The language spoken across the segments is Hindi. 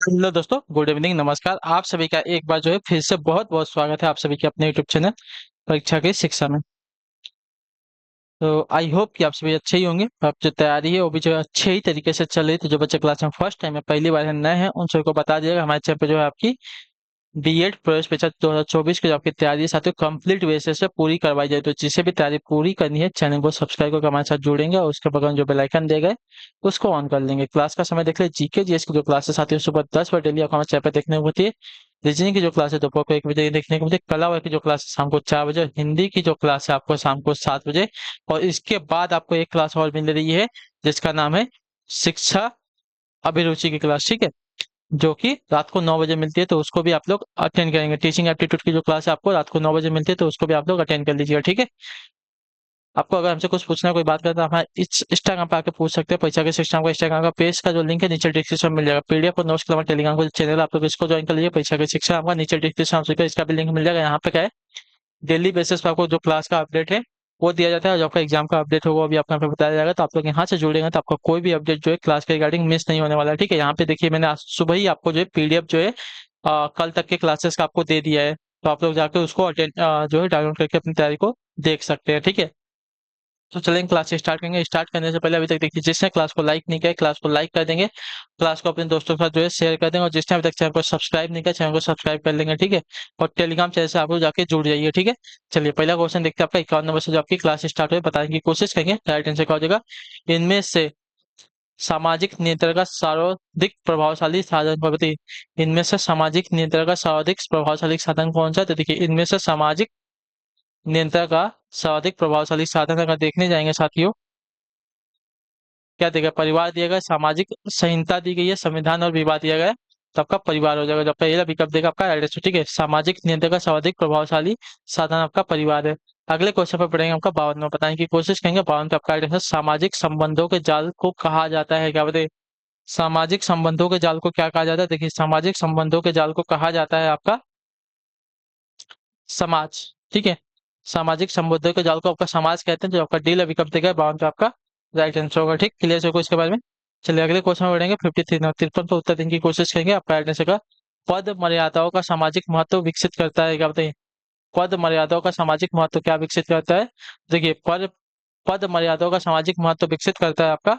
हेलो दोस्तों, गुड इवनिंग, नमस्कार। आप सभी का एक बार जो है फिर से बहुत बहुत स्वागत है आप सभी के अपने यूट्यूब चैनल परीक्षा की शिक्षा में। तो आई होप कि आप सभी अच्छे ही होंगे। आप जो तैयारी है वो भी जो है अच्छे ही तरीके से चल रही है। तो जो बच्चे क्लास में फर्स्ट टाइम है, पहली बार है, नए हैं, उन सबको बता दिएगा हमारे चैनल पे जो है आपकी बीएड प्रवेश परीक्षा 2024 की जो आपकी तैयारी है साथियों कंप्लीट बेसिस पे पूरी करवाई जाए। तो जिसे भी तैयारी पूरी करनी है चैनल को सब्सक्राइब करके हमारे साथ जुड़ेंगे और उसके बगल में जो बेल आइकन देगा है, उसको ऑन कर लेंगे। क्लास का समय देख ले, जीके जीएस की जो क्लासेस आती है सुबह 10 बजे डेली आपको हमारे चैनल पे देखने को होती है। रीजनिंग की जो क्लास है दोपहर को 1 बजे देखने को मिलती है। कला की जो क्लास है शाम को 4 बजे, और हिंदी की जो क्लास है आपको शाम को 7 बजे। और इसके बाद आपको एक क्लास और मिल रही है जिसका नाम है शिक्षा अभिरुचि की क्लास, ठीक है, जो कि रात को 9 बजे मिलती है। तो उसको भी आप लोग अटेंड करेंगे। टीचिंग एप्टीट्यूड की जो क्लास है आपको रात को 9 बजे मिलती है, तो उसको भी आप लोग अटेंड कर लीजिएगा, ठीक है। आपको अगर हमसे कुछ पूछना है, कोई बात करना है, तो हमारे इस इंस्टाग्राम पे आके पूछ सकते हैं। परीक्षा के सिस्टम का इंस्टाग्राम का पेज का जो लिंक है नीचे डिस्क्रिप्शन में मिल जाएगा। पीडीएफ और नोट्स के लिए टेलीग्राम का चैनल आप लोग इसको ज्वाइन कर लीजिए। परीक्षा की शिक्षा आपका नीचे डिस्क्रिप्शन में इसका भी लिंक मिल जाएगा। यहाँ पे क्या है, डेली बेसिस पे आपको जो क्लास का अपडेट है वो दिया जाता है, और जो आपका एग्जाम का अपडेट होगा वो भी आपको यहाँ पे बताया जाएगा। तो आप लोग यहाँ से जुड़ेंगे तो आपका कोई भी अपडेट जो है क्लास के रिगार्डिंग मिस नहीं होने वाला है, ठीक है। यहाँ पे देखिए मैंने आज सुबह ही आपको जो है पीडीएफ जो है कल तक के क्लासेस का आपको दे दिया है। तो आप लोग जाकर उसको अटेंड जो है डाउनलोड करके अपनी तैयारी को देख सकते हैं, ठीक है। तो चलेंगे क्लास से स्टार्ट करेंगे। स्टार्ट करने से पहले अभी तक देखिए जिसने क्लास को लाइक नहीं किया है, क्लास को लाइक कर देंगे, क्लास को अपने दोस्तों के साथ जो है शेयर कर देंगे, और जिसने अभी तक चैनल को सब्सक्राइब नहीं किया चैनल को सब्सक्राइब कर लेंगे, ठीक है। और टेलीग्राम चैनल से आप लोग जाके जुड़ जाइए, ठीक है। चलिए पहला क्वेश्चन देखते हैं। आपका 51 नंबर से जो आपकी क्लास स्टार्ट हुई बताने की कोशिश करेंगे। राइट आंसर क्या हो जाएगा, इनमें से सामाजिक नियंत्रण का सर्वाधिक प्रभावशाली साधन कौन बताइए। इनमें से सामाजिक नियंत्रण का सर्वाधिक प्रभावशाली साधन कौन सा है? तो देखिए इनमें से सामाजिक नियंत्रण का सर्वाधिक प्रभावशाली साधन अगर देखने जाएंगे साथियों, क्या देगा, परिवार दिया गया, सामाजिक संहिता दी गई है, संविधान और विवाह दिया गया है, तो आपका परिवार हो जाएगा। जो आपका ये विकल्प देगा आपका राइट आंसर, ठीक है। सामाजिक नियंत्रण का सर्वाधिक प्रभावशाली साधन आपका परिवार है। अगले क्वेश्चन पर पढ़ेंगे आपका 52 बताने की कोशिश करेंगे। 52 पे आपका राइट आंसर, सामाजिक संबंधों के जाल को कहा जाता है, क्या बताइए। सामाजिक संबंधों के जाल को क्या कहा जाता है? देखिए सामाजिक संबंधों के जाल को कहा जाता है आपका समाज, ठीक है। सामाजिक संबंधों के जाल को आपका समाज कहते हैं। जो आपका डी विकल्प देगा 52 पे आपका राइट आंसर होगा, ठीक। क्लियर से इसके बारे में। चलिए अगले क्वेश्चन में बढ़ेंगे। 53 को उत्तर देने की कोशिश करेंगे। आपका राइट आंसर का पद मर्यादाओं का सामाजिक महत्व विकसित करता है, क्या बताइए। पद मर्यादाओं का सामाजिक महत्व क्या विकसित करता है? देखिए पद पद मर्यादाओं का सामाजिक महत्व विकसित करता है आपका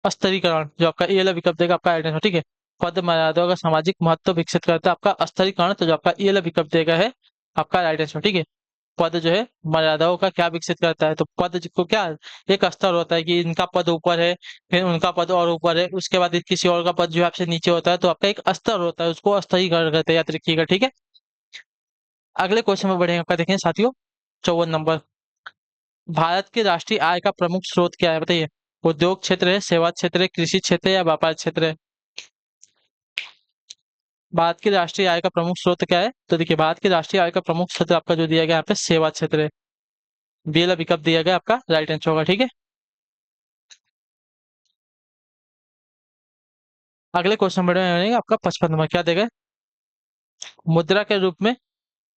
स्तरीकरण। जो आपका ये वाला विकल्प देगा आपका राइट आंसर, ठीक है। पद मर्यादाओं का सामाजिक महत्व विकसित करता है आपका स्तरीकरण। तो जो आपका ये वाला विकल्प देगा है आपका राइट आंसर, ठीक है। पद जो है मर्यादाओं का क्या विकसित करता है? तो पद को क्या, एक स्तर होता है कि इनका पद ऊपर है, फिर उनका पद और ऊपर है, उसके बाद किसी और का पद जो है आपसे नीचे होता है, तो आपका एक स्तर होता है, उसको स्तरीकरण कहते हैं, याद रखिएगा, ठीक है। अगले क्वेश्चन में बढ़ेंगे। आपका देखें साथियों 54 नंबर, भारत के राष्ट्रीय आय का प्रमुख स्रोत क्या है बताइए। उद्योग क्षेत्र है, सेवा क्षेत्र है, कृषि क्षेत्र है, या व्यापार क्षेत्र है। भारत की राष्ट्रीय आय का प्रमुख स्रोत क्या है? तो देखिए भारत की राष्ट्रीय आय का प्रमुख क्षेत्र आपका जो दिया गया है यहाँ पे सेवा क्षेत्र है। बी वाला विकल्प दिया गया आपका राइट आंसर होगा, ठीक है। अगले क्वेश्चन बढ़ेंगे। आपका 55 नंबर क्या देगा, मुद्रा के रूप में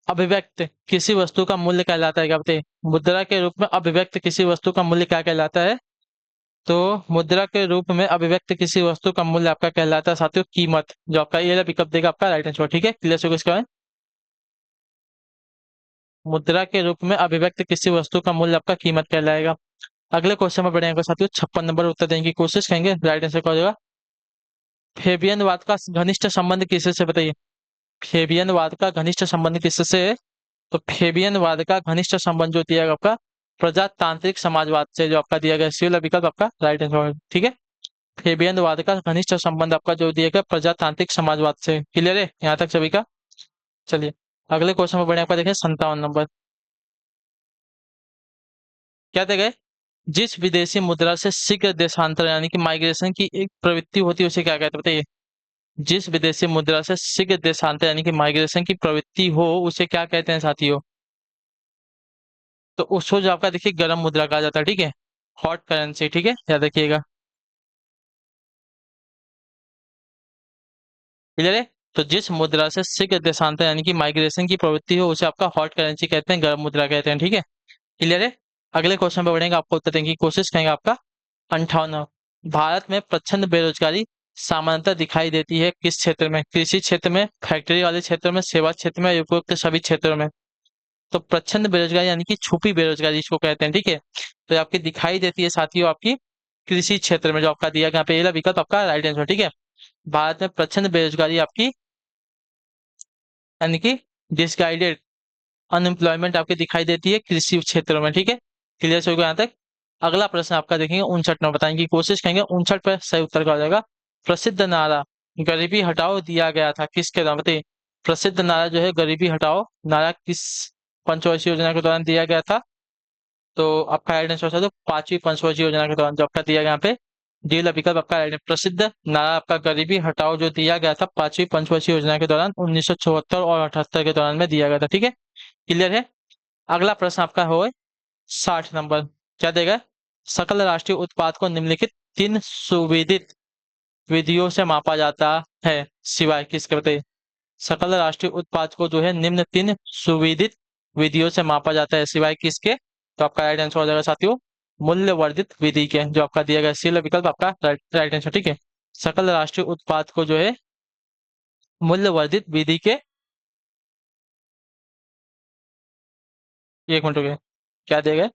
अभिव्यक्त किसी वस्तु का मूल्य कहलाता है, क्या बताइए। मुद्रा के रूप में अभिव्यक्त किसी वस्तु का मूल्य क्या कहलाता है? तो मुद्रा के रूप में अभिव्यक्त किसी वस्तु का मूल्य आपका कहलाता है साथियों कीमत। जो आपका ये वाला विकल्प देगा आपका राइट आंसर, ठीक है। क्लियर से इसका है, मुद्रा के रूप में अभिव्यक्त किसी वस्तु का मूल्य आपका कीमत कहलाएगा। अगले क्वेश्चन में बढ़ेंगे साथियों 56 नंबर उत्तर देने की कोशिश करेंगे। राइट आंसर क्या हो जाएगा, फेबियनवाद का घनिष्ठ संबंध किससे से बताइए। फेबियनवाद का घनिष्ठ संबंध किससे है? तो फेबियनवाद का घनिष्ठ संबंध जो दिया गया आपका प्रजातांत्रिक समाजवाद से। जो आपका दिया गया सी वाला विकल्प आपका राइट आंसर, ठीक है। फेबियनवाद का घनिष्ठ संबंध आपका जो दिया गया प्रजातांत्रिक समाजवाद से। क्लियर है यहाँ तक सभी का। चलिए अगले क्वेश्चन में बढ़े। आपका देखें 57 नंबर क्या देगा, जिस विदेशी मुद्रा से शीघ्र देशांतर यानी कि माइग्रेशन की एक प्रवृत्ति होती है उसे क्या कहते हैं बताइए। जिस विदेशी मुद्रा से शीघ्र देशांतर यानी कि माइग्रेशन की प्रवृत्ति हो उसे क्या कहते हैं साथियों। तो उसको जो आपका देखिए गर्म मुद्रा कहा जाता है, ठीक है, हॉट करेंसी, ठीक है, याद रखिएगा। क्लियर है। तो जिस मुद्रा से शीघ्र देशांतर यानी कि माइग्रेशन की प्रवृत्ति हो उसे आपका हॉट करेंसी कहते हैं, गर्म मुद्रा कहते हैं, ठीक है। क्लियर है। अगले क्वेश्चन पे बढ़ेंगे। आपको उत्तर देने की कोशिश करेंगे। आपका 58, भारत में प्रचंड बेरोजगारी सामान्यतः दिखाई देती है किस क्षेत्र में? कृषि क्षेत्र में, फैक्ट्री वाले क्षेत्र में, सेवा क्षेत्र में, उपयुक्त सभी क्षेत्रों में। तो प्रच्छन्न बेरोजगारी यानी कि छुपी बेरोजगारी इसको कहते हैं, ठीक है। तो ये आपकी दिखाई देती है साथियों आपकी कृषि क्षेत्र में, जो आपका दिया गया यहाँ पे, ये विकल्प आपका राइट आंसर, ठीक है। भारत में प्रच्छन्न बेरोजगारी आपकी यानी कि डिसगाइडेड अनएम्प्लॉयमेंट आपकी दिखाई देती है कृषि क्षेत्रों में, ठीक है। क्लियर से होगा यहाँ तक? अगला प्रश्न आपका देखेंगे 59 नंबर, बताने की कोशिश करेंगे। 59 पर सही उत्तर का हो जाएगा प्रसिद्ध नारा गरीबी हटाओ दिया गया था किसके द्वारा? बताइए, प्रसिद्ध नारा जो है गरीबी हटाओ नारा किस पंचवर्षीय योजना के दौरान दिया गया था? तो आपका राइट आंसर तो पांचवी पंचवर्षीय योजना के दौरान जो आपका दिया गया यहाँ पे डी वाला विकल्प आपका राइट। प्रसिद्ध नारा आपका गरीबी हटाओ जो दिया गया था पांचवी पंचवर्षीय योजना के दौरान 1974 और 78 के दौरान में दिया गया था, ठीक है। क्लियर है? अगला प्रश्न आपका हो 60 नंबर, क्या देगा? सकल राष्ट्रीय उत्पाद को निम्नलिखित तीन सुविदित विधियों से मापा जाता है सिवाय किसके? बताइए, सकल राष्ट्रीय उत्पाद को जो है निम्न तीन सुविदित विधियों से मापा जाता है सिवाय किसके? तो आपका राइट आंसर हो जाएगा साथियों मूल्य वर्धित विधि के, जो आपका दिया गया सी विकल्प आपका राइट आंसर, ठीक है। सकल राष्ट्रीय उत्पाद को जो है मूल्य वर्धित विधि के, एक मिनट हो गया, क्या दिया गया?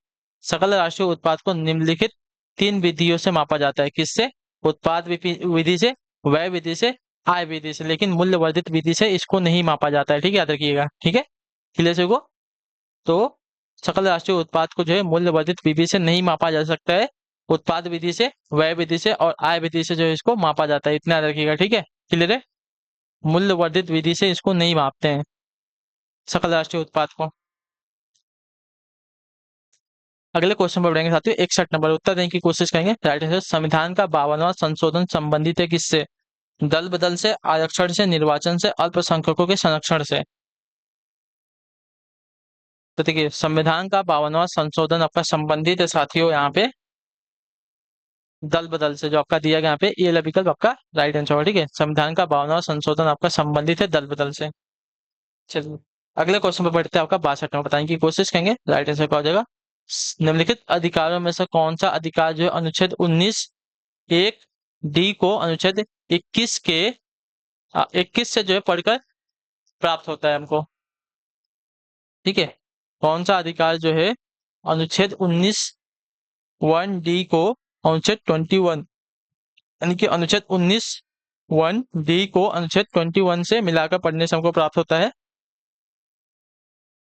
सकल राष्ट्रीय उत्पाद को निम्नलिखित तीन विधियों से मापा जाता है किससे? उत्पाद विधि से, व्यय विधि से, आय विधि से, लेकिन मूल्य वर्धित विधि से इसको नहीं मापा जाता है, ठीक है, याद रखिएगा, ठीक है। क्लियर से को? तो सकल राष्ट्रीय उत्पाद को जो है मूल्य वर्धित विधि से नहीं मापा जा सकता है, उत्पाद विधि से, व्यय विधि से और आय विधि से जो है इसको मापा जाता है, इतना याद रखिएगा, ठीक है। क्लियर है? मूल्य वर्धित विधि से इसको नहीं मापते हैं सकल राष्ट्रीय उत्पाद को। अगले क्वेश्चन पर बढ़ेंगे साथियों 61 नंबर, उत्तर देने की कोशिश करेंगे। राइट आंसर, संविधान का 52वां संशोधन संबंधित है किससे? दल बदल से, आरक्षण से, निर्वाचन से, अल्पसंख्यकों के संरक्षण से। तो देखिए, संविधान का 52वां संशोधन आपका संबंधित है साथियों यहाँ पे दल बदल से, जो आपका दिया गया यहाँ पे ये वाला विकल्प आपका राइट आंसर होगा, ठीक है। संविधान का 52वां संशोधन आपका संबंधित है दल बदल से। चलिए अगले क्वेश्चन पर बढ़ते हैं, आपका 62 नंबर, बताने की कोशिश करेंगे। राइट आंसर क्या हो जाएगा? निम्नलिखित अधिकारों में से कौन सा अधिकार जो है अनुच्छेद 19(1)(d) को अनुच्छेद 21 से जो है पढ़कर प्राप्त होता है हमको, ठीक है। कौन सा अधिकार जो है अनुच्छेद 19(1)(d) को अनुच्छेद 21 यानी कि अनुच्छेद 19(1)(d) को अनुच्छेद 21 से मिलाकर पढ़ने से हमको प्राप्त होता है?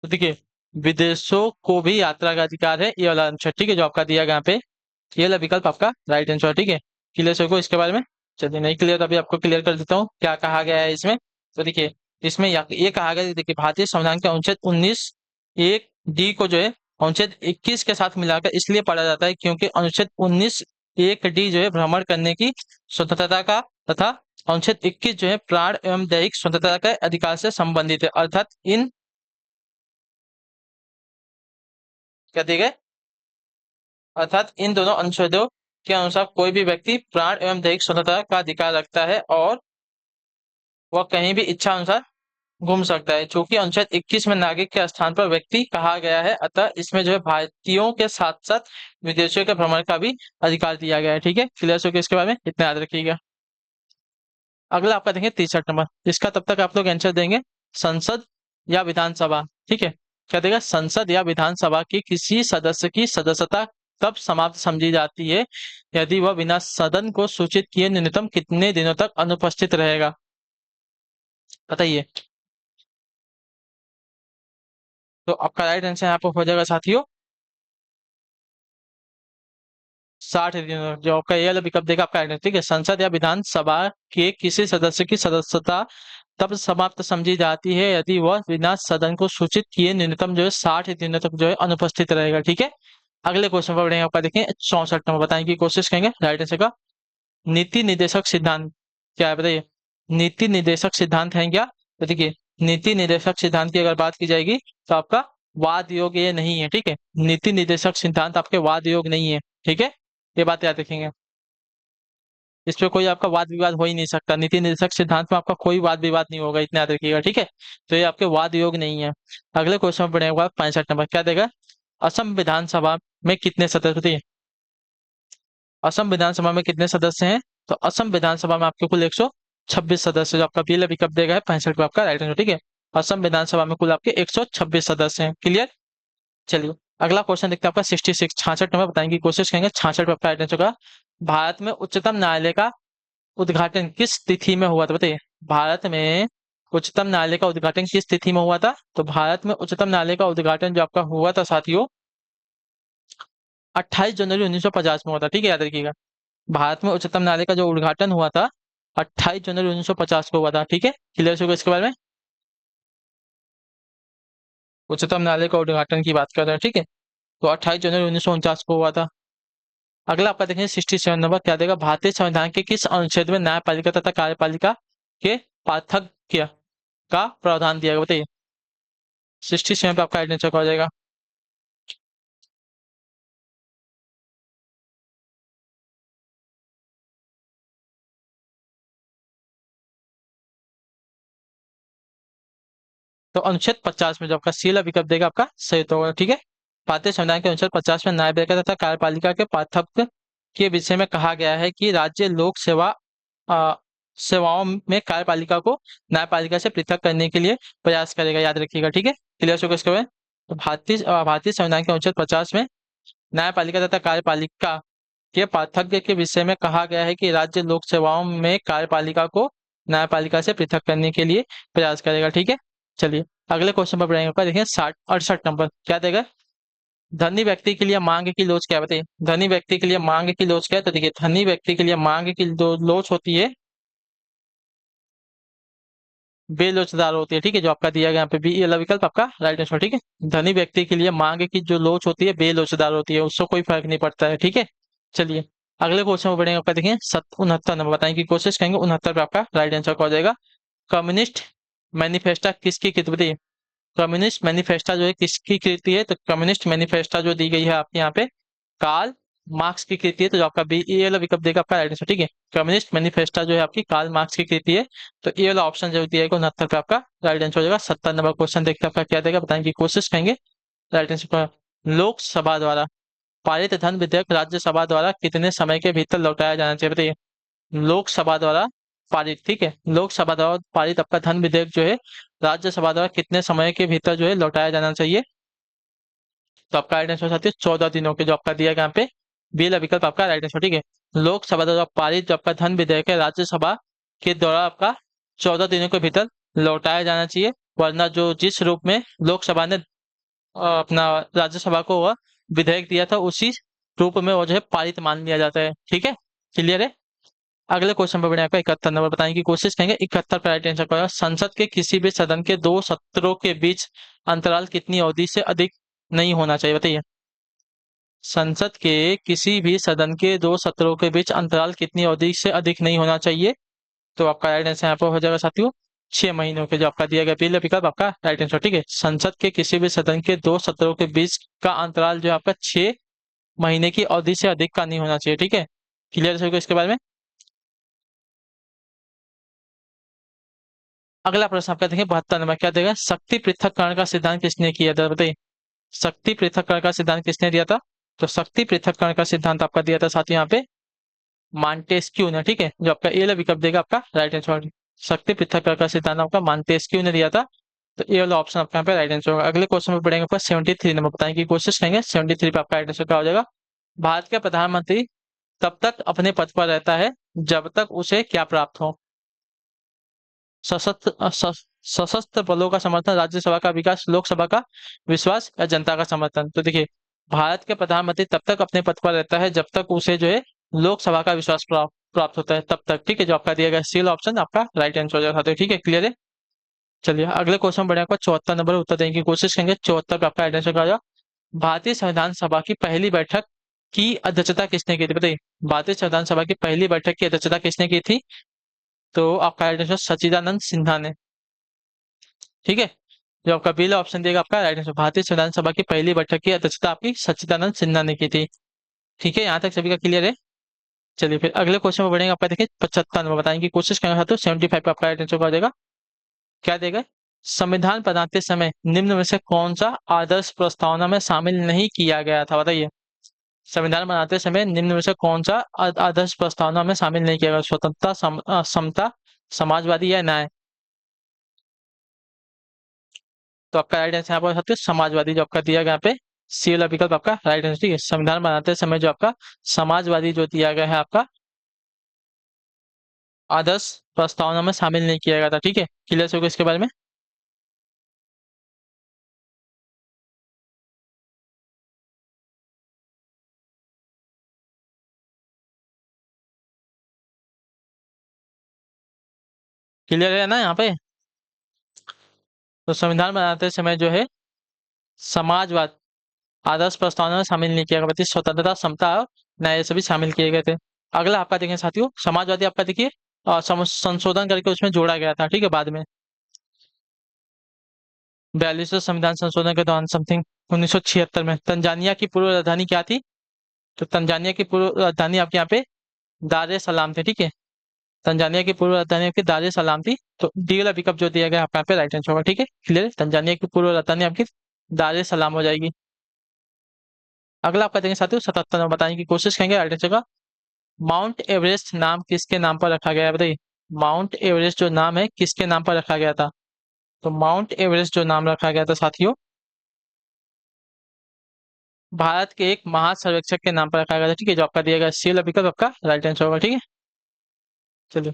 तो देखिए, विदेशों को भी यात्रा का अधिकार है, ये वाला अनुच्छेद, ठीक है, जो आपका दिया गया यहाँ पे ये वाला विकल्प आपका राइट आंसर, ठीक है। क्लियर से को इसके बारे में? चलिए नहीं क्लियर तो अभी आपको क्लियर कर देता हूँ क्या कहा गया है इसमें। तो देखिए, इसमें ये कहा गया है, देखिए भारतीय संविधान के अनुच्छेद 19(1)(d) को जो है अनुच्छेद 21 के साथ मिलाकर इसलिए पढ़ा जाता है क्योंकि अनुच्छेद 19(1)(d) जो है भ्रमण करने की स्वतंत्रता का तथा अनुच्छेद 21 जो है प्राण एवं दैहिक स्वतंत्रता के अधिकार से संबंधित है, अर्थात इन क्या दिए गए? अर्थात इन दोनों अनुच्छेदों के अनुसार कोई भी व्यक्ति प्राण एवं दैहिक स्वतंत्रता का अधिकार रखता है और वह कहीं भी इच्छा अनुसार घूम सकता है। चूंकि अनुच्छेद 21 में नागरिक के स्थान पर व्यक्ति कहा गया है, अतः इसमें जो है भारतीयों के साथ साथ विदेशियों के भ्रमण का भी अधिकार दिया गया है, ठीक है। क्लियर हो गया इसके बारे में? इतना याद रखिएगा। अगला आपका देखेंगे 63 नंबर, इसका तब तक आप लोग आंसर देंगे संसद या विधानसभा, ठीक है। क्या देगा? संसद या विधानसभा की किसी सदस्य की सदस्यता तब समाप्त समझी जाती है यदि वह बिना सदन को सूचित किए न्यूनतम कितने दिनों तक अनुपस्थित रहेगा? बताइए। तो आपका राइट आंसर यहाँ पर हो जाएगा साथियों 60 दिन, जो आपका ये वाला विकल्प देगा आपका राइट आंसर, ठीक है। संसद या विधानसभा के किसी सदस्य की सदस्यता तब समाप्त समझी जाती है यदि वह बिना सदन को सूचित किए न्यूनतम जो है 60 दिनों तक जो है अनुपस्थित रहेगा, ठीक है। अगले क्वेश्चन पर बढ़ेंगे, आपका देखें 64 नंबर, बताने की कोशिश करेंगे। राइट आंसर का नीति निर्देशक सिद्धांत क्या है? बताइए, नीति निर्देशक सिद्धांत है क्या? तो देखिए, नीति निर्देशक सिद्धांत की अगर बात की जाएगी तो आपका वाद योग ये नहीं है, ठीक है। नीति निर्देशक सिद्धांत आपके वाद योग नहीं है, ठीक है, ये बात याद रखेंगे। इस पे कोई आपका वाद विवाद हो ही नहीं सकता, नीति निर्देशक सिद्धांत में आपका कोई वाद विवाद नहीं होगा, इतना याद रखिएगा, ठीक है। तो ये आपके वाद योग नहीं है। अगले क्वेश्चन में पढ़ेगा 65 नंबर, क्या देगा? असम विधानसभा में कितने सदस्य थे? असम विधानसभा में कितने सदस्य हैं? तो असम विधानसभा में आपके कुल 126 सदस्य, जो आपका पहला विकल्प देगा है 65 का आपका राइट आंसर। ठीक है, असम विधानसभा में कुल आपके 126 सदस्य हैं। क्लियर। चलिए अगला क्वेश्चन देखते हैं आपका 66, 66 नंबर बताने की कोशिश करेंगे। 66 पे आपका राइट आंसर होगा, भारत में उच्चतम न्यायालय का उद्घाटन किस तिथि में हुआ था? बताइए, भारत में उच्चतम न्यायालय का उद्घाटन किस तिथि में हुआ था? तो भारत में उच्चतम न्यायालय का उद्घाटन जो आपका हुआ था साथियों, 28 जनवरी 1950 में हुआ था। ठीक है, याद रखिएगा, भारत में उच्चतम न्यायालय का जो उद्घाटन हुआ था 28 जनवरी 1950 को हुआ था। ठीक है, क्लियर होगा इसके बारे में। उच्चतम न्यायालय का उद्घाटन की बात कर रहे हैं। ठीक है, तो 28 जनवरी 1949 को हुआ था। अगला आपका देखेंगे 67 नंबर, क्या देगा? भारतीय संविधान के किस अनुच्छेद में न्यायपालिका तथा कार्यपालिका के पार्थक्य का प्रावधान दिया गया? बताइए, 67 पे आपका आइडेंटिफाई हो जाएगा। तो अनुच्छेद 50 में जो आपका सी वाला विकल्प देगा आपका सही तो होगा। ठीक है, भारतीय संविधान के अनुच्छेद 50 में न्यायपालिका तथा कार्यपालिका के पार्थक्य के विषय में कहा गया है कि राज्य लोक सेवा अ, सेवाओं में कार्यपालिका को न्यायपालिका से पृथक करने के लिए प्रयास करेगा। याद रखिएगा। ठीक है, क्लियर होगा इसके बाद। तो भारतीय संविधान के अनुच्छेद 50 में न्यायपालिका तथा कार्यपालिका के पार्थक्य के विषय में कहा गया है कि राज्य लोक सेवाओं में कार्यपालिका को न्यायपालिका से पृथक करने के लिए प्रयास करेगा। ठीक है, चलिए अगले क्वेश्चन पर बढ़ेंगे। देखिए 68 नंबर, क्या देगा? धनी व्यक्ति के लिए मांग की लोच क्या है? बताइए, धनी व्यक्ति के लिए मांग की लोच क्या है? तो देखिए, धनी व्यक्ति के लिए मांग की लोच होती है बेलोचदार होती है। ठीक है, जो आपका दिया गया यहाँ पे बी वाला विकल्प आपका राइट आंसर। ठीक है, धनी व्यक्ति के लिए मांग की जो लोच होती है बेलोचदार होती है, उससे कोई फर्क नहीं पड़ता है। ठीक है, चलिए अगले क्वेश्चन में बढ़ेंगे। आपका देखिए 69 नंबर, बताने की कोशिश करेंगे। 69 पे आपका राइट आंसर हो जाएगा, कम्युनिस्ट मैनिफेस्टा किसकी कृति? बताइए, कम्युनिस्ट मैनिफेस्टा जो है किसकी कृति है? तो कम्युनिस्ट मैनिफेस्टा जो दी गई है आपके यहाँ पे कार्ल मार्क्स की कृति है। तो जो आपका बी ए वाला विकल्प देगा आपका राइट आंसर। ठीक है, कम्युनिस्ट मैनिफेस्टा जो है आपकी कार्ल मार्क्स की कृति है। तो ए वाला ऑप्शन जो दिया है 69 पे आपका राइट आंसर हो जाएगा। 70 नंबर क्वेश्चन देखते हैं आपका क्या देगा, बताने की कोशिश करेंगे। राइट आंसर का, लोकसभा द्वारा पारित धन विधेयक राज्यसभा द्वारा कितने समय के भीतर लौटाया जाना चाहिए? बताइए, लोकसभा द्वारा पारित, ठीक है, लोकसभा द्वारा पारित आपका धन विधेयक जो है राज्यसभा द्वारा कितने समय के भीतर जो है लौटाया जाना चाहिए? तो आपका राइट आंसर साथी 14 दिनों के, जो आपका दिया गया यहाँ पे बी वाला विकल्प आपका राइट आंसर। ठीक है, लोकसभा द्वारा पारित जो आपका धन विधेयक है राज्यसभा के द्वारा आपका 14 दिनों के भीतर लौटाया जाना चाहिए, वरना जो जिस रूप में लोकसभा ने अपना राज्यसभा को वह विधेयक दिया था उसी रूप में वो जो है पारित मान लिया जाता है। ठीक है, क्लियर है। अगले क्वेश्चन पर बढ़े आपका 71 नंबर, बताने की कोशिश करेंगे। 71 पर राइट आंसर होगा, संसद के किसी भी सदन के दो सत्रों के बीच अंतराल कितनी अवधि से अधिक नहीं होना चाहिए? बताइए, संसद के किसी भी सदन के दो सत्रों के बीच अंतराल कितनी अवधि से अधिक नहीं होना चाहिए? तो आपका राइट आंसर यहाँ पर हो जाएगा साथियों 6 महीनों के, जो आपका दिया गया पहले विकल्प आपका राइट आंसर। ठीक है, संसद के किसी भी सदन के दो सत्रों के बीच का अंतराल जो है आपका 6 महीने की अवधि से अधिक का नहीं होना चाहिए। ठीक है, क्लियर है इसके बारे में। अगला प्रश्न आपका देखें 72 नंबर, क्या देगा? शक्ति पृथक्करण का सिद्धांत किसने किया था? बताइए, शक्ति पृथक्करण का सिद्धांत किसने दिया था? तो शक्ति पृथक्करण का सिद्धांत आपका दिया था साथियों यहाँ पे मांटेस्क्यू ने। ठीक है, जो आपका ए वाला विकल्प देगा आपका राइट आंसर। शक्ति पृथक्करण का सिद्धांत आपका मांटेस्क्यू ने दिया था, तो ए वाला ऑप्शन आपका यहाँ पे राइट आंसर होगा। अगले क्वेश्चन में पढ़ेंगे आपका 73 नंबर, बताने की कोशिश करेंगे। 73 पे आपका राइट आंसर क्या हो जाएगा? भारत का प्रधानमंत्री तब तक अपने पद पर रहता है जब तक उसे क्या प्राप्त हो? सशस्त्र बलों का समर्थन, राज्यसभा का विकास, लोकसभा का विश्वास या जनता का समर्थन? तो देखिए, भारत के प्रधानमंत्री तब तक अपने पद पर रहता है जब तक उसे जो है लोकसभा का विश्वास प्राप्त होता है, तब तक। ठीक है, जो आपका दिया गया सी ऑप्शन आपका राइट आंसर हो जाएगा। ठीक है, क्लियर है। चलिए अगले क्वेश्चन बढ़े आपका 74 नंबर उत्तर देने की कोशिश करेंगे। 74 पे आपका राइट आंसर क्या हो जाएगा? भारतीय संविधान सभा की पहली बैठक की अध्यक्षता किसने की थी? बताइए, भारतीय संविधान सभा की पहली बैठक की अध्यक्षता किसने की थी? तो आपका राइट आंसर सच्चिदानंद सिन्हा ने। ठीक है, जो आपका पहला ऑप्शन देगा आपका राइट आंसर, भारतीय संविधान सभा की पहली बैठक की अध्यक्षता आपकी सच्चिदानंद सिन्हा ने की थी। ठीक है, यहाँ तक सभी का क्लियर है। चलिए फिर अगले क्वेश्चन में बढ़ेंगे। आपका देखिए 75 नंबर, बताने की कोशिश करेंगे तो 75 पे आपका राइट आंसर क्या देगा? क्या देगा? संविधान बनाते समय निम्न में से कौन सा आदर्श प्रस्तावना में शामिल नहीं किया गया था? बताइए, संविधान बनाते समय निम्न में से कौन सा आदर्श प्रस्तावना में शामिल नहीं किया गया? स्वतंत्रता, समता, समाजवादी या न्याय? तो आपका राइट आंसर यहाँ पर सकते समाजवादी, जो आपका दिया गया यहाँ पे सी वाला विकल्प आपका राइट आंसर। ठीक है, संविधान बनाते समय जो आपका समाजवादी जो दिया गया है आपका आदर्श प्रस्तावना में शामिल नहीं किया गया था। ठीक है, क्लियर हो गया इसके बारे में? क्लियर है ना यहाँ पे? तो संविधान बनाते समय जो है समाजवाद आदर्श प्रस्तावना में शामिल नहीं किया गया, बल्कि स्वतंत्रता, समता और न्याय ये सभी शामिल किए गए थे। अगला आपका देखें साथियों, समाजवादी आपका देखिए संशोधन करके उसमें जोड़ा गया था। ठीक है, बाद में 42वें संविधान संशोधन के दौरान समथिंग 1976 में तंजानिया की पूर्व राजधानी क्या थी? तो तंजानिया की पूर्व राजधानी आपके यहाँ पे दार ए सलाम थे। ठीक है, तंजानिया की पूर्व राजधानी आपकी दार ए सलाम थी। तो डी वाला विकल्प जो दिया गया आपका यहाँ पे राइट आंसर होगा। ठीक है, क्लियर? तंजानिया की पूर्व राजधानी आपकी दार ए सलाम हो जाएगी। अगला आपका देखेंगे साथियों 77 में बताने की कोशिश करेंगे राइट आंसर का। माउंट एवरेस्ट नाम किसके नाम पर रखा गया है? बताइए, माउंट एवरेस्ट जो नाम है किसके नाम पर रखा गया था? तो माउंट एवरेस्ट जो नाम रखा गया था साथियों, भारत के एक महासर्वेक्षक के नाम पर रखा गया था। ठीक है, जो आपका दिया गया सी वाला विकल्प आपका राइट आंसर होगा। ठीक है, चलिए,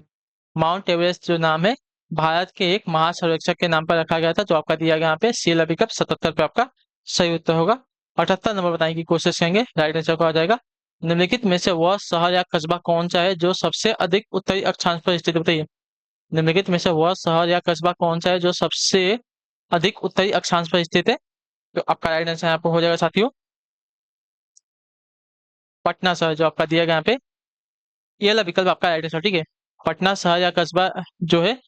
माउंट एवरेस्ट जो नाम है भारत के एक महासर्वेक्षक के नाम पर रखा गया था, जो आपका दिया गया यहाँ पे सी वाला विकल्प 77 पे आपका सही उत्तर होगा। 78 नंबर बताने की कोशिश करेंगे राइट आंसर को आ जाएगा। निम्नलिखित में से वह शहर या कस्बा कौन सा है जो सबसे अधिक उत्तरी अक्षांश पर स्थित है? बताइए, निम्नलिखित में से वह शहर या कस्बा कौन सा है जो सबसे अधिक उत्तरी अक्षांश पर स्थित है? तो आपका राइट आंसर यहाँ पर हो जाएगा साथियों पटना शहर, जो आपका दिया गया यहाँ पे ये वाला विकल्प आपका राइट आंसर। ठीक है, पटना शहर या कस्बा जो है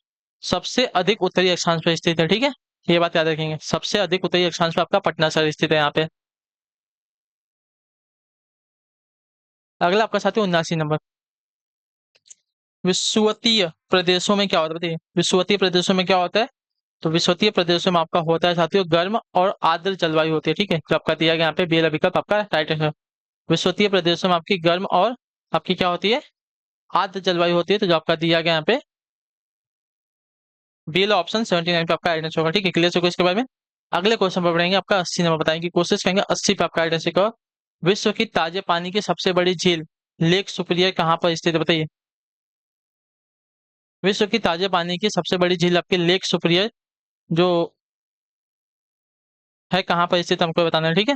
सबसे अधिक उत्तरी अक्षांश पर स्थित है। ठीक है, ये बात याद रखेंगे, सबसे अधिक उत्तरी अक्षांश पर आपका पटना शहर स्थित है यहाँ पे। अगला आपका साथियों 79 नंबर, विषुवतीय प्रदेशों में क्या होता है? बताइए, विषुवतीय प्रदेशों में क्या होता है? तो विषुवतीय प्रदेशों में आपका होता है साथियों गर्म और आर्द्र जलवायु होती है। ठीक है, जो आपका दिया गया यहाँ पे बी वाला विकल्प आपका राइट आंसर। विषुवतीय प्रदेशों में आपकी गर्म और आपकी क्या होती है? आर्द्र जलवायु होती है। तो जो आपका दिया गया यहाँ पे बी वाला ऑप्शन 79 पे आपका राइट आंसर होगा। ठीक है, क्लियर होगा इसके बारे में? अगले क्वेश्चन पर बढ़ेंगे, आपका 80 नंबर बताने की कोशिश करेंगे। 80 पे आपका राइट आंसर का विश्व की ताजे पानी की सबसे बड़ी झील लेक सुपीरियर कहाँ पर स्थित है? बताइए, विश्व की ताजे पानी की सबसे बड़ी झील आपकी लेक सुपीरियर जो है कहाँ पर स्थित हमको बताना है। ठीक है,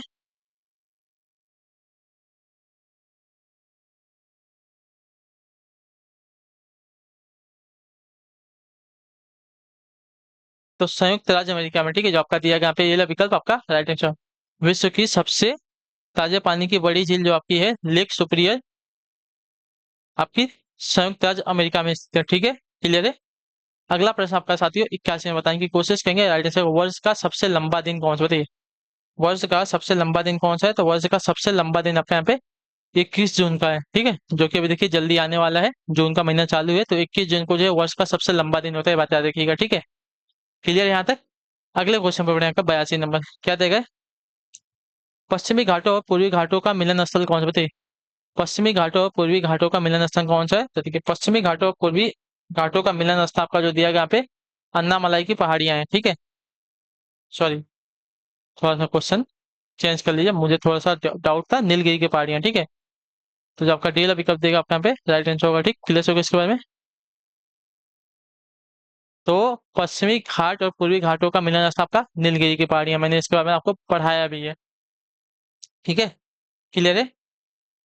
तो संयुक्त राज्य अमेरिका में। ठीक है, जो आपका दिया गया यहाँ पे ये वाला विकल्प आपका राइट आंसर। विश्व की सबसे ताजे पानी की बड़ी झील जो आपकी है लेक सुपीरियर आपकी संयुक्त राज्य अमेरिका में स्थित है। ठीक है, क्लियर है? अगला प्रश्न आपका साथियों 81 में बताने की कोशिश करेंगे राइट आंसर। वर्ष का सबसे लंबा दिन कौन सा? बताइए, वर्ष का सबसे लंबा दिन कौन सा है? तो वर्ष का सबसे लंबा दिन आपके यहाँ पे 21 जून का है। ठीक है, जो कि अभी देखिए जल्दी आने वाला है, जून का महीना चालू है, तो 21 जून को जो है वर्ष का सबसे लंबा दिन होता है, बात याद रखिएगा। ठीक है, क्लियर यहाँ तक? अगले क्वेश्चन पर बढ़े आपका 82 नंबर, क्या देगा? पश्चिमी घाटों और पूर्वी घाटों का मिलन स्थल कौन सा? बताइए, पश्चिमी घाटों और पूर्वी घाटों का मिलन स्थल कौन सा है? तो देखिए, पश्चिमी घाटों और पूर्वी घाटों का मिलन स्थल आपका जो दिया गया यहाँ पे अन्नामलाई की पहाड़ियां हैं। ठीक है, सॉरी, थोड़ा सा क्वेश्चन चेंज कर लीजिए, मुझे थोड़ा सा डाउट था, नीलगिरी की पहाड़ियां। ठीक है, तो जो आपका डी वाला विकल्प देगा आपका यहाँ पे राइट आंसर होगा। ठीक, क्लियर होगा इसके बारे में? तो पश्चिमी घाट और पूर्वी घाटों का मिलन स्थल आपका नीलगिरी की पहाड़ियां, मैंने इसके बारे में आपको पढ़ाया भी है। ठीक है, क्लियर है?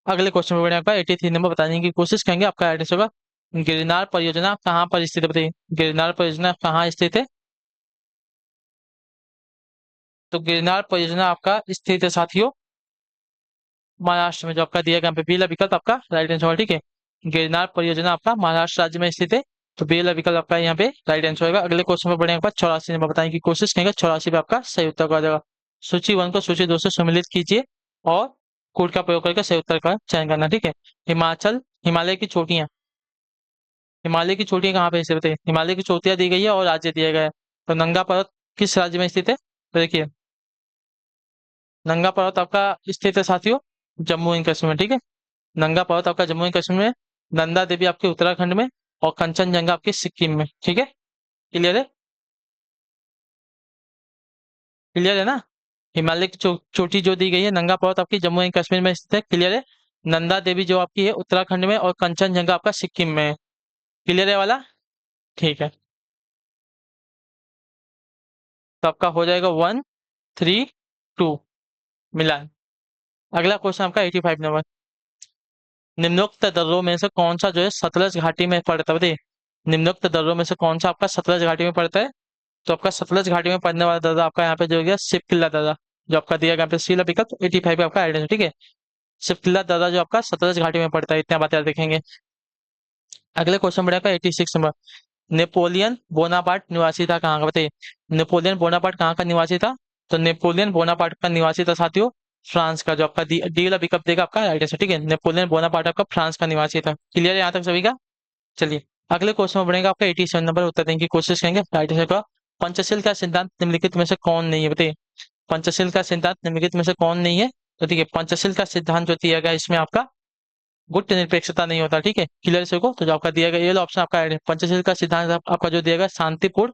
अगले क्वेश्चन में बढ़े आपका 83 नंबर बताने की कोशिश करेंगे, आपका राइट आंसर होगा गिरनार परियोजना कहाँ पर स्थित है? बताइए, गिरनार परियोजना कहाँ स्थित है? तो गिरनार परियोजना आपका स्थित है साथियों महाराष्ट्र में, जो आपका दिया गया यहाँ पे पीला विकल्प आपका राइट आंसर होगा। ठीक है, गिरनार परियोजना आपका महाराष्ट्र राज्य में स्थित है, तो पीला विकल्प आपका यहाँ पे राइट आंसर होगा। अगले क्वेश्चन में बढ़े आपका 84 नंबर बताने की कोशिश करेंगे, 84 पे आपका सही उत्तर आ जाएगा। सूची 1 को सूची 2 से सम्मिलित कीजिए और कोड का प्रयोग करके सही उत्तर का चयन करना। ठीक है, हिमाचल, हिमालय की चोटियां, हिमालय की चोटियां कहाँ पे स्थित? बताइए, हिमालय की चोटियां दी गई है और राज्य दिया गया है, तो नंगा पर्वत किस राज्य में स्थित है? तो देखिए, नंगा पर्वत आपका स्थित है साथियों जम्मू एंड कश्मीर में, ठीक है। नंगा पर्वत आपका जम्मू एंड कश्मीर में, नंदा देवी आपके उत्तराखंड में, और कंचनजंगा आपकी सिक्किम में, ठीक है। क्लियर है? क्लियर है ना? हिमालय की चोटी जो दी गई है नंगा पर्वत आपकी जम्मू एंड कश्मीर में स्थित है, क्लियर है। नंदा देवी जो आपकी है उत्तराखंड में, और कंचनजंगा आपका सिक्किम में है। क्लियर है वाला? ठीक है। तो आपका हो जाएगा 1-3-2 मिलान। अगला क्वेश्चन आपका 85 नंबर। निम्नोक्त दर्रों में से कौन सा जो है सतलज घाटी में पड़ता है, बताइए। निम्नोक्त दर्रों में से कौन सा आपका सतलज घाटी में पड़ता है? तो आपका सतलज घाटी में पड़ने वाला दर्रा आपका यहाँ पे जो हो गया शिवकिला दर्रा, जो आपका दिया गया यहाँ पे सी विकल्प 85 आपका आइडिया, ठीक है। शिवकिला दर्रा जो आपका सतलज घाटी में पड़ता है, इतना बात याद रखेंगे। अगले क्वेश्चन बढ़ेगा 86 नंबर। नेपोलियन बोनापार्ट निवासी था कहाँ का, बताइए। नेपोलियन बोनापार्ट कहाँ का निवासी था? तो नेपोलियन बोनापार्ट का निवासी था साथियों फ्रांस का, जो आपका डी वाला विकल्प देगा आपका राइट आंसर, ठीक है। नेपोलियन बोनापार्ट आपका फ्रांस का निवासी था। क्लियर है यहाँ तक सभी का? चलिए अगले क्वेश्चन में बढ़ेगा आपका 87 नंबर, उत्तर देने की कोशिश करेंगे राइट आंसर का। पंचशील का सिद्धांत निम्नलिखित में से कौन नहीं है, बताइए। पंचशील का सिद्धांत निम्नलिखित में से कौन नहीं है? तो ठीक है, पंचशील का सिद्धांत जो दिया गया इसमें आपका गुट निरपेक्षता नहीं होता, ठीक है। क्लियर से को तो जो आपका दिया गया ये ऑप्शन आपका है। पंचशील का सिद्धांत आपका जो दिया गया शांतिपूर्ण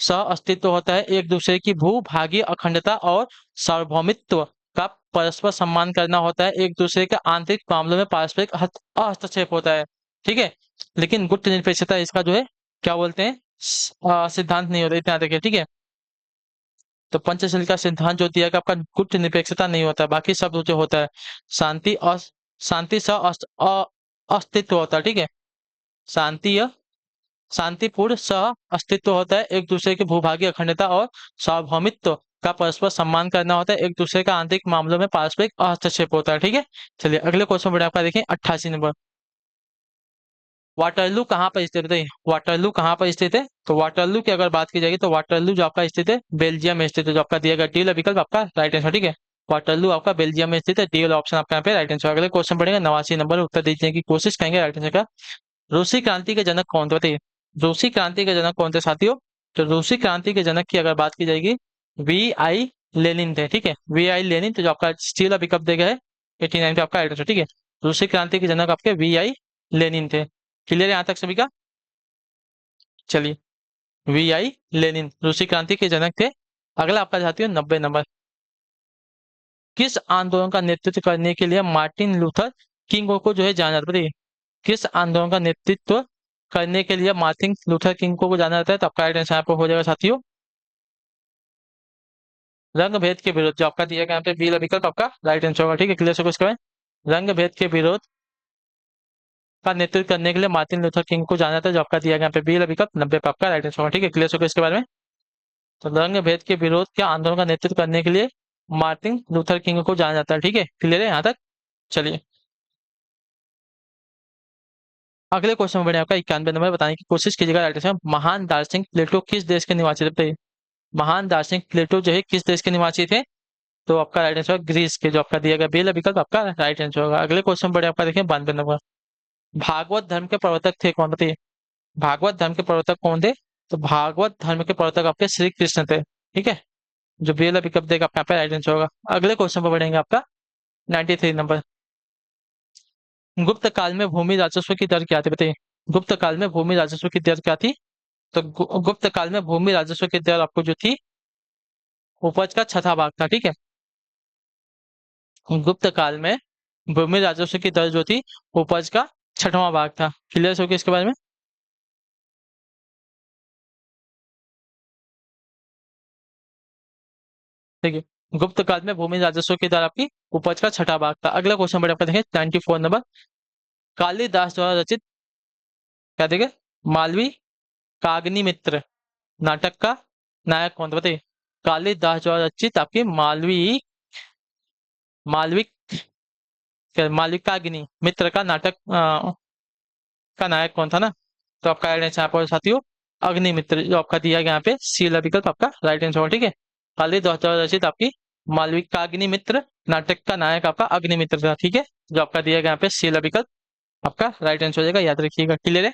सह अस्तित्व होता है, एक दूसरे की भूभागीय अखंडता और सार्वभौमित्व का परस्पर सम्मान करना होता है, एक दूसरे के आंतरिक मामलों में पारस्परिक हस्तक्षेप होता है, ठीक है। लेकिन गुट निरपेक्षता इसका जो है क्या बोलते हैं सिद्धांत नहीं होता, इतना देखिए, ठीक है। तो पंचशील का सिद्धांत जो दिया गया आपका गुट निरपेक्षता नहीं होता है, बाकी सब जो होता है शांति और शांति सह अस्तित्व होता है, ठीक है। शांति शांतिपूर्ण सह अस्तित्व होता है, एक दूसरे के भूभागीय अखंडता और सार्वभौमित्व का परस्पर सम्मान करना होता है, एक दूसरे का आंतरिक मामलों में पारस्परिक हस्तक्षेप होता है, ठीक है। चलिए अगले क्वेश्चन बढ़े आपका देखें 88 नंबर। वाटरलू कहाँ पर स्थित है? वाटरलू कहाँ पर स्थित है? तो वाटरलू की अगर बात की जाएगी तो वाटरलू जो आपका स्थित है बेल्जियम में स्थित है, जो आपका दिया गया डी वाला विकल्प आपका राइट आंसर, ठीक है। वाटरलू आपका बेल्जियम में स्थित है, डी वाला ऑप्शन आपका यहाँ पे राइट आंसर। अगले क्वेश्चन पड़ेगा 89 नंबर, उत्तर देने की कोशिश करेंगे राइट आंसर का। रूसी क्रांति के जनक कौन थे, बताइए। रूसी क्रांति के जनक कौन थे साथियों? तो रूसी क्रांति के जनक की अगर बात की जाएगी V.I. लेनिन थे, ठीक है। V.I. लेनिन, तो जो आपका स्टील का पिकअप देगा है 89 पे आपका एड्रेस, ठीक है। रूसी क्रांति के जनक आपके V.I. लेनिन थे। क्लियर है यहाँ तक सभी का? चलिए V.I. लेनिन रूसी क्रांति के जनक थे। अगला आपका साथियों 90 नंबर। किस आंदोलन का नेतृत्व करने के लिए मार्टिन लूथर किंग को जो है जाना जाता है, बताइए। किस आंदोलन का नेतृत्व करने के लिए मार्टिन लूथर किंग को जाना जाता है? तो आपका राइट आंसर यहाँ पे हो जाएगा साथियों रंग भेद के विरोध, जो आपका दिया गया यहाँ पे बी विकल्प आपका राइट आंसर होगा, ठीक है। क्लियर से कुछ करें। रंग भेद के विरोध का नेतृत्व करने के लिए मार्टिन लूथर किंग को जाना जाता है, जो आपका दिया गया यहाँ पे बी विकल्प 90 पे आपका राइट आंसर होगा, ठीक है। क्लियर से इसके बारे में। तो रंग भेद के विरोध के आंदोलन का नेतृत्व करने के लिए मार्टिन लूथर किंग को जाना जाता है, ठीक है। क्लियर है यहाँ तक? चलिए अगले क्वेश्चन में बढ़े आपका 91 नंबर, बताने की कोशिश कीजिएगा राइट आंसर। महान दार्शनिक प्लेटो किस देश के निवासी थे, बताइए। महान दार्शनिक प्लेटो जो है किस देश के निवासी थे? तो आपका राइट आंसर ग्रीस के, जो आपका दिया गया बेल विकल्प आपका राइट आंसर होगा। अगले क्वेश्चन बढ़े आपका देखें 92 नंबर। भागवत धर्म के प्रवर्तक थे कौन, बताइए। भागवत धर्म के प्रवर्तक कौन थे? तो भागवत धर्म के प्रवर्तक आपके श्री कृष्ण थे, ठीक है। जो बेल विकल्प देगा आपका यहाँ पे राइट आंसर होगा। अगले क्वेश्चन पर बढ़ेंगे आपका 93 नंबर। गुप्त काल में भूमि राजस्व की दर क्या थी, बताइए। गुप्त काल में भूमि राजस्व की दर क्या थी? तो गुप्त काल में भूमि राजस्व की दर आपको जो थी उपज का छठा भाग था, ठीक है। गुप्त काल में भूमि राजस्व की दर जो थी उपज का छठवां भाग था। क्लियर हो गया इसके बारे में? ठीक है, गुप्त काल में भूमि राजस्व की दर आपकी उपज का छठा भाग था। अगला क्वेश्चन बढ़े आपका देखें 94 नंबर। कालिदास द्वारा रचित क्या देखे मालवी काग्निमित्र नाटक का नायक कौन था, बताइए। कालिदास द्वारा रचित आपकी मालविक मालविकाग्नि मित्र का नाटक का नायक कौन था ना? तो आपका राइट आंसर यहाँ पर साथियों अग्निमित्र, जो आपका दिया गया यहाँ पे सी वाला विकल्प आपका राइट आंसर होगा, ठीक है। कालिदास द्वारा रचित आपकी मालविकाग्निमित्र नाटक का नायक आपका अग्निमित्र था, ठीक है। जो आपका दिया गया यहाँ पे सी वाला विकल्प आपका राइट आंसर हो जाएगा, याद रखिएगा। क्लियर है?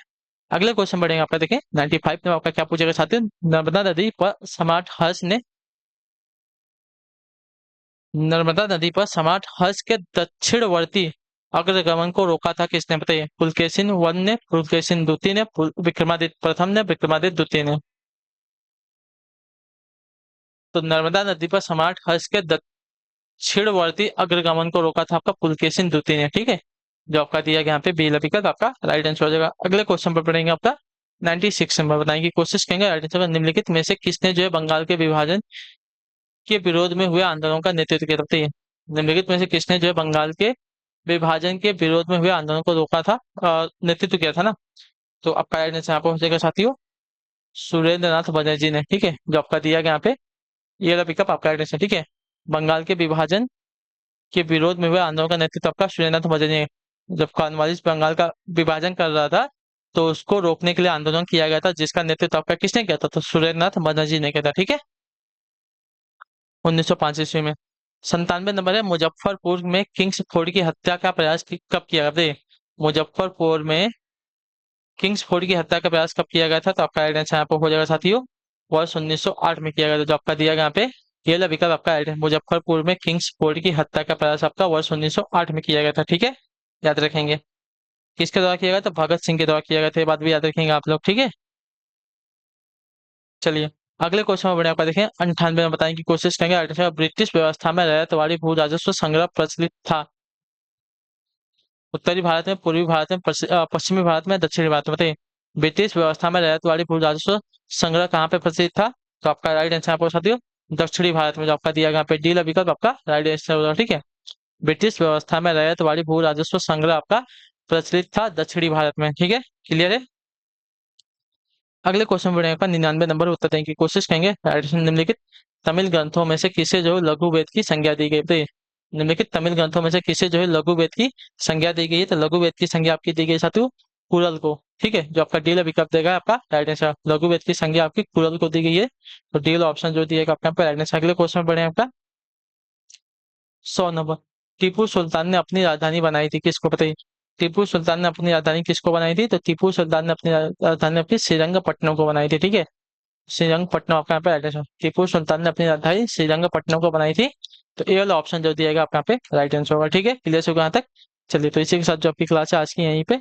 अगले क्वेश्चन बढ़ेंगे आपका देखें 95 में आपका क्या पूछेगा साथियों। नर्मदा नदी पर सम्राट हर्ष ने नर्मदा नदी पर सम्राट हर्ष के दक्षिणवर्ती अग्रगमन को रोका था किसने, बताइए। पुलकेशिन वन ने, पुलकेशिन द्वितीय ने, विक्रमादित्य प्रथम ने, विक्रमादित्य द्वितीय ने। तो नर्मदा नदी पर सम्राट हर्ष के दक्षिणवर्ती अग्रगमन को रोका था आपका पुलकेशिन द्वितीय ने, ठीक है। जो आपका दिया गया यहाँ पे बी विकल्प आपका राइट आंसर हो जाएगा। अगले क्वेश्चन पर पढ़ेंगे आपका 96 नंबर, बताएंगे कोशिश करेंगे राइट आंसर। निम्नलिखित में से किसने जो है बंगाल के विभाजन के विरोध में हुए आंदोलनों का नेतृत्व किया, बताइए। निम्नलिखित में से किसने जो है बंगाल के विभाजन के विरोध में हुए आंदोलन को रोका था, नेतृत्व किया था ना। तो आपका राइट आंसर यहाँ पे हो जाएगा साथियों सुरेंद्र नाथ बनर्जी ने, ठीक है। जो आपका दिया गया यहाँ पे ये वाला पिकअप आपका राइट आंसर, ठीक है। बंगाल के विभाजन के विरोध में हुए आंदोलन का नेतृत्व आपका सुरेंद्र नाथ बनर्जी ने। जब कॉर्नवालिस बंगाल का विभाजन कर रहा था तो उसको रोकने के लिए आंदोलन किया गया था, जिसका नेतृत्व आपका किसने किया था, तो सुरेंद्र नाथ बनर्जी ने किया था, ठीक है। 1905 ईस्वी में। 97 नंबर है, मुजफ्फरपुर में किंग्स फोर्ड की हत्या का प्रयास कब किया गया, मुजफ्फरपुर में किंग्स फोर्ड की हत्या का प्रयास कब किया गया था, तो आपका राइट आंसर यहाँ पर हो जाएगा साथियों वर्ष 1908 में किया गया था। जो आपका दिया गया यहाँ पे ये वाला विकल्प आपका राइट है, मुजफ्फरपुर में किंग्स फोर्ड की हत्या का प्रयास आपका वर्ष 1908 में किया गया था, ठीक है। याद रखेंगे किसके द्वारा किया गया था, भगत सिंह के द्वारा किया गया था, ये बात भी याद रखेंगे आप लोग, ठीक है। चलिए अगले क्वेश्चन में बढ़े आपका देखें 98 में, बताएं की कोशिश करेंगे राइट आंसर। ब्रिटिश व्यवस्था में रैयतवाड़ी भू राजस्व संग्रह प्रचलित था। उत्तरी भारत में, पूर्वी भारत में, पश्चिमी भारत में, दक्षिणी भारत में, बताइए। ब्रिटिश व्यवस्था में रैयतवाड़ी भू राजस्व संग्रह कहाँ पे प्रचलित था, तो आपका राइट आंसर आपको साथियों दक्षिणी भारत में। जो आपका दिया गया पे डी विकल्प आपका राइट आंसर होगा, ठीक है। ब्रिटिश व्यवस्था में रैयतवाड़ी भू राजस्व संग्रह आपका प्रचलित था दक्षिणी भारत में, ठीक है। क्लियर है। अगले क्वेश्चन बढ़ेगा आपका 99 नंबर, उत्तर देने की कोशिश करेंगे राइट आंसर। निम्नलिखित तमिल ग्रंथों में से किसे जो है लघु वेद की संज्ञा दी गई, बताइए। निम्नलिखित तमिल ग्रंथों में से किसे जो है लघु वेद की संज्ञा दी गई है, तो लघु वेद की संज्ञा आपकी दी गई साथियों कुरल को, ठीक है। जो आपका डी विकल्प देगा आपका राइट आंसर, लघु वेद की संज्ञा आपकी कुरल को दी गई है। तो डी ऑप्शन जो दिएगा आपका राइट आंसर। अगले क्वेश्चन बढ़े आपका 100 नंबर, टीपू सुल्तान ने अपनी राजधानी बनाई थी किसको, बताइए। टीपू सुल्तान ने अपनी राजधानी किसको बनाई थी, तो टीपू सुल्तान ने अपनी राजधानी अपनी श्रीरंगपट्टनम को बनाई थी, ठीक है। श्रीरंगपट्टनम आपका यहाँ पे राइट आंसर, टीपू सुल्तान ने अपनी राजधानी श्रीरंगपट्टनम को बनाई थी। तो ये वाला ऑप्शन जो दिएगा आपका यहाँ पे राइट आंसर होगा, ठीक है। क्लियर होगा यहाँ तक। चलिए तो इसी के साथ जो आपकी क्लास है आज की यहीं पे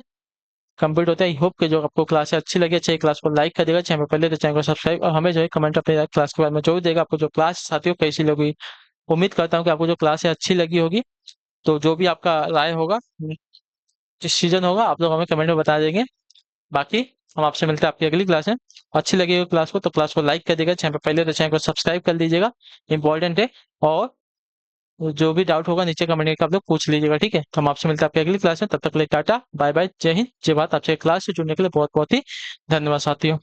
कंप्लीट होता है। आई होप कि जो आपको क्लास है अच्छी लगी, चाहिए क्लास को लाइक कर देगा, चैनल पहले तो चैनल को सब्सक्राइब, और हमें जो है कमेंट अपने क्लास के बारे में जो भी देगा, आपको जो क्लास साथियों कैसी लगी। उम्मीद करता हूँ कि आपको जो क्लास है अच्छी लगी होगी। तो जो भी आपका राय होगा, डिसीजन होगा, आप लोग हमें कमेंट में बता देंगे। बाकी हम आपसे मिलते हैं आपकी अगली क्लास में। अच्छी लगेगी क्लास को तो क्लास को लाइक कर देगा, चैनल पर पहले तो चैनल को सब्सक्राइब कर लीजिएगा, इंपॉर्टेंट है। और जो भी डाउट होगा नीचे कमेंट करके आप लोग पूछ लीजिएगा, ठीक है। तो हम आपसे मिलते हैं आपकी अगली क्लास में, तब तक के लिए टाटा बाय बाय, जय हिंद जय भारत। आपसे क्लास से जुड़ने के लिए बहुत बहुत ही धन्यवाद साथियों।